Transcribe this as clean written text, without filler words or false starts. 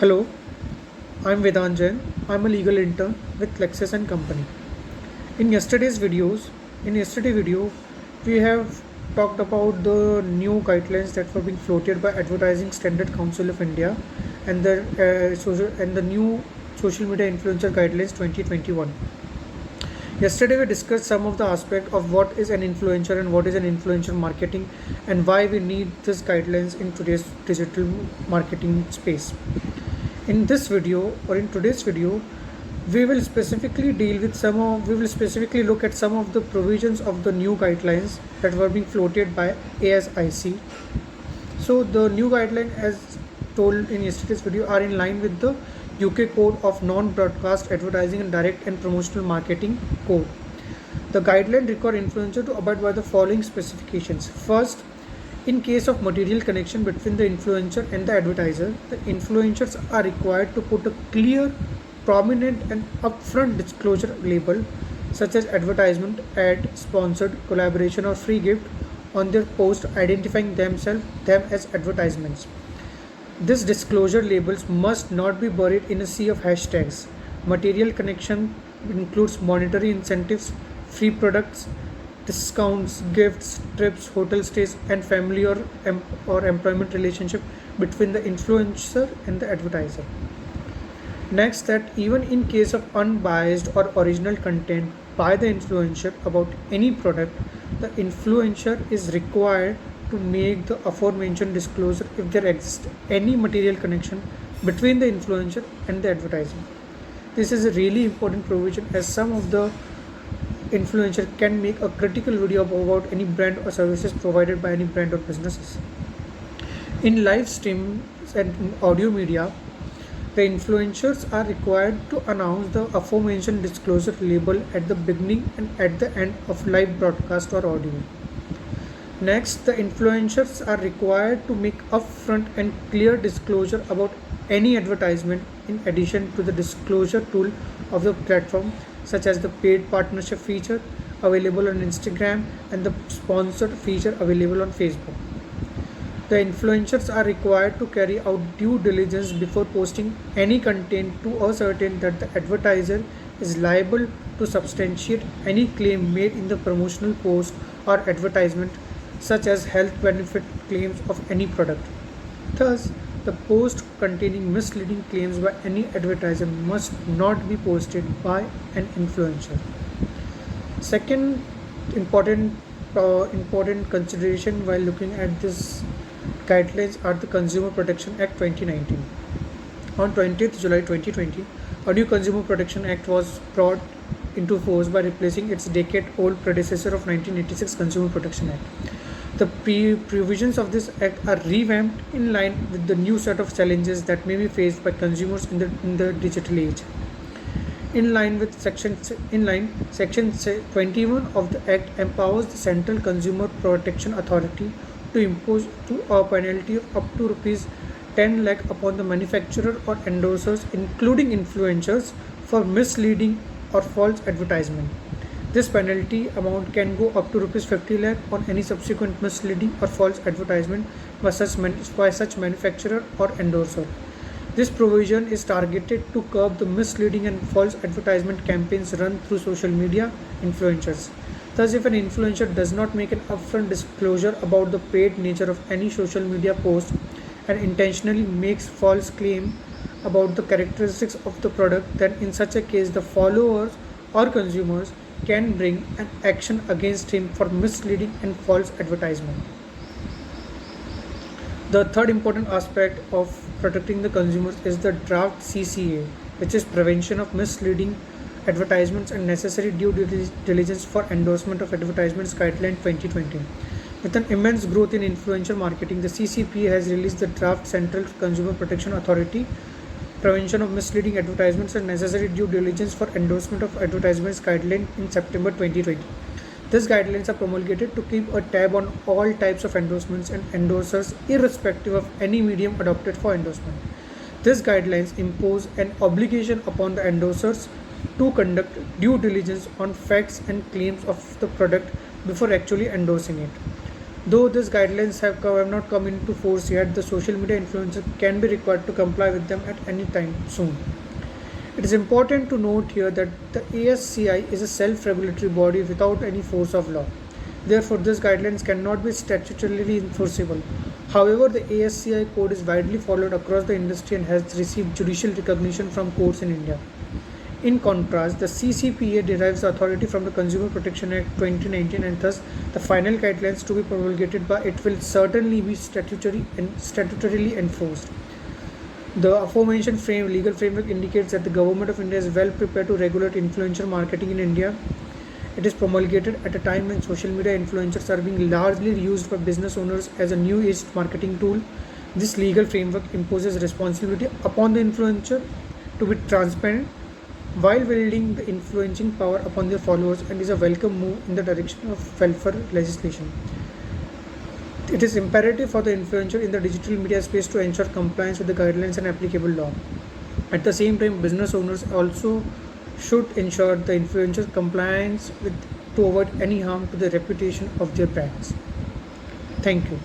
Hello, I'm Vedant Jain. I'm a legal intern with Lexis and Company. In yesterday's videos, in yesterday video, we have talked about the new guidelines that were being floated by Advertising Standard Council of India and the new social media influencer guidelines 2021. Yesterday we discussed some of the aspect of what is an influencer and what is an influencer marketing and why we need these guidelines in today's digital marketing space. In this video or in today's video, we will specifically look at some of the provisions of the new guidelines that were being floated by ASIC. So the new guideline, as told in yesterday's video, are in line with the UK Code of Non-Broadcast Advertising and Direct and Promotional Marketing Code. The guideline require influencer to abide by the following specifications. First, in case of material connection between the influencer and the advertiser, the influencers are required to put a clear, prominent and upfront disclosure label such as advertisement, ad, sponsored, collaboration or free gift on their post identifying them as advertisements. These disclosure labels must not be buried in a sea of hashtags. Material connection includes monetary incentives, free products, discounts, gifts, trips, hotel stays, and family or employment relationship between the influencer and the advertiser. Next, that even in case of unbiased or original content by the influencer about any product, the influencer is required to make the aforementioned disclosure if there exists any material connection between the influencer and the advertiser. This is a really important provision as some of the influencer can make a critical video about any brand or services provided by any brand or businesses. In live streams and audio media, the influencers are required to announce the aforementioned disclosure label at the beginning and at the end of live broadcast or audio. Next, the influencers are required to make upfront and clear disclosure about any advertisement in addition to the disclosure tool of the platform, such as the paid partnership feature available on Instagram and the sponsored feature available on Facebook. The influencers are required to carry out due diligence before posting any content to ascertain that the advertiser is liable to substantiate any claim made in the promotional post or advertisement, such as health benefit claims of any product. Thus, the post containing misleading claims by any advertiser must not be posted by an influencer. Second important consideration while looking at this guidelines are the Consumer Protection Act 2019. On 20th July 2020, a new Consumer Protection Act was brought into force by replacing its decade-old predecessor of 1986 Consumer Protection Act. The provisions of this act are revamped in line with the new set of challenges that may be faced by consumers in the digital age. Section 21 of the Act empowers the Central Consumer Protection Authority to impose a penalty of up to rupees 10 lakh upon the manufacturer or endorsers, including influencers, for misleading or false advertisement. This penalty amount can go up to rupees 50 lakh on any subsequent misleading or false advertisement by such manufacturer or endorser. This provision is targeted to curb the misleading and false advertisement campaigns run through social media influencers. Thus, if an influencer does not make an upfront disclosure about the paid nature of any social media post and intentionally makes false claim about the characteristics of the product, then in such a case the followers or consumers can bring an action against him for misleading and false advertisement. The third important aspect of protecting the consumers is the draft CCA, which is Prevention of Misleading Advertisements and Necessary Due Diligence for Endorsement of Advertisements Guideline 2020. With an immense growth in influencer marketing, the CCPA has released the draft Central Consumer Protection Authority Prevention of Misleading Advertisements and Necessary Due Diligence for Endorsement of Advertisements Guideline in September 2020. These guidelines are promulgated to keep a tab on all types of endorsements and endorsers irrespective of any medium adopted for endorsement. These guidelines impose an obligation upon the endorsers to conduct due diligence on facts and claims of the product before actually endorsing it. Though these guidelines have not come into force yet, the social media influencer can be required to comply with them at any time soon. It is important to note here that the ASCI is a self-regulatory body without any force of law. Therefore, these guidelines cannot be statutorily enforceable. However, the ASCI code is widely followed across the industry and has received judicial recognition from courts in India. In contrast, the CCPA derives authority from the Consumer Protection Act 2019, and thus the final guidelines to be promulgated by it will certainly be statutorily enforced. The aforementioned legal framework indicates that the Government of India is well prepared to regulate influencer marketing in India. It is promulgated at a time when social media influencers are being largely used by business owners as a new age marketing tool. This legal framework imposes responsibility upon the influencer to be transparent while wielding the influencing power upon their followers, and is a welcome move in the direction of welfare legislation. It is imperative for the influencer in the digital media space to ensure compliance with the guidelines and applicable law. At the same time, business owners also should ensure the influencer compliance with to avoid any harm to the reputation of their brands. Thank you.